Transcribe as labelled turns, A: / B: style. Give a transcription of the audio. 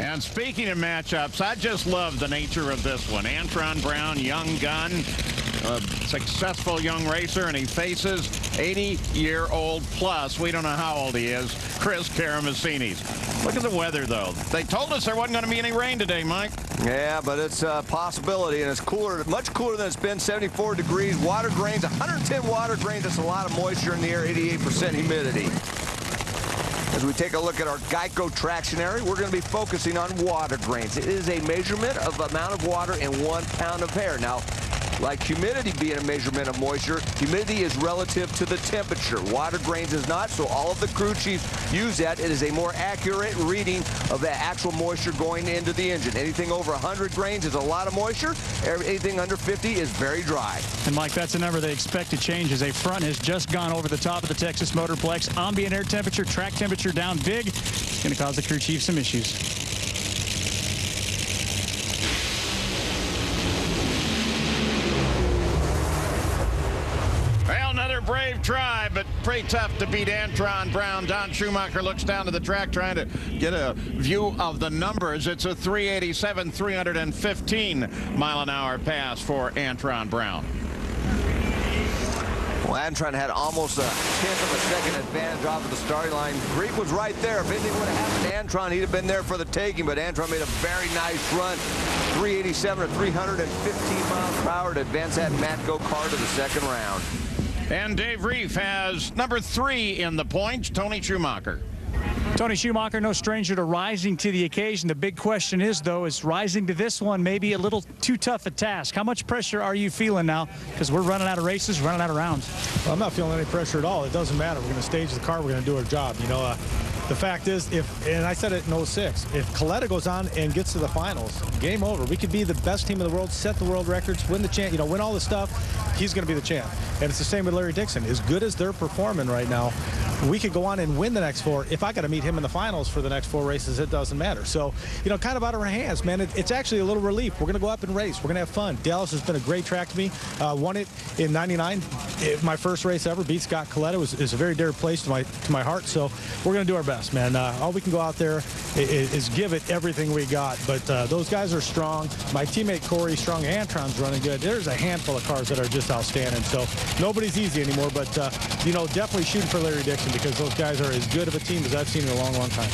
A: And speaking of matchups, I just love the nature of this one. Antron Brown, young gun, a successful young racer, and he faces 80-year-old plus, we don't know how old he is, Chris Karmesinies. Look at the weather, though. They told us there wasn't going to be any rain today, Mike.
B: Yeah, but it's a possibility, and it's cooler, much cooler than it's been, 74 degrees. Water grains, 110 water grains. That's a lot of moisture in the air, 88% humidity. As we take a look at our Geico traction area, we're going to be focusing on water grains. It is a measurement of the amount of water in 1 pound of air. Now, like humidity being a measurement of moisture, humidity is relative to the temperature. Water grains is not, so all of the crew chiefs use that. It is a more accurate reading of the actual moisture going into the engine. Anything over 100 grains is a lot of moisture. Anything under 50 is very dry.
C: And Mike, that's a number they expect to change as a front has just gone over the top of the Texas Motorplex. Ambient air temperature, track temperature down big. It's going to cause the crew chief some issues.
A: Another brave try, but pretty tough to beat Antron Brown. Don Schumacher looks down to the track trying to get a view of the numbers. It's a 387, 315-mile-an-hour pass for Antron Brown.
B: Well, Antron had almost a tenth of a second advantage off of the starting line. Grief was right there. If anything would have happened to Antron, he'd have been there for the taking, but Antron made a very nice run. 387 to 315 miles per hour to advance that Matco car to the second round.
A: And Dave Reef has number 3 in the points, Tony Schumacher.
C: Tony Schumacher, no stranger to rising to the occasion. The big question is, though, is rising to this one maybe a little too tough a task? How much pressure are you feeling now? Because we're running out of races, running out of rounds.
D: Well, I'm not feeling any pressure at all. It doesn't matter. We're going to stage the car. We're going to do our job. You know, the fact is, and I said it in 06, if Coletta goes on and gets to the finals, game over. We could be the best team in the world, set the world records, win the champ, win all the stuff. He's going to be the champ. And it's the same with Larry Dixon. As good as they're performing right now, we could go on and win the next 4. If I got to meet him in the finals for the next 4 races, it doesn't matter. So, kind of out of our hands, man. It's actually a little relief. We're going to go up and race. We're going to have fun. Dallas has been a great track to me. Won it in '99. My first race ever. Beat Scott Coletta. Is a very dear place to my heart. So we're going to do our best, man. All we can go out there is give it everything we got. But those guys are strong. My teammate Corey's strong. Antron's running good. There's a handful of cars that are just outstanding. So nobody's easy anymore. But, definitely shooting for Larry Dixon because those guys are as good of a team as I've seen in a long, long time.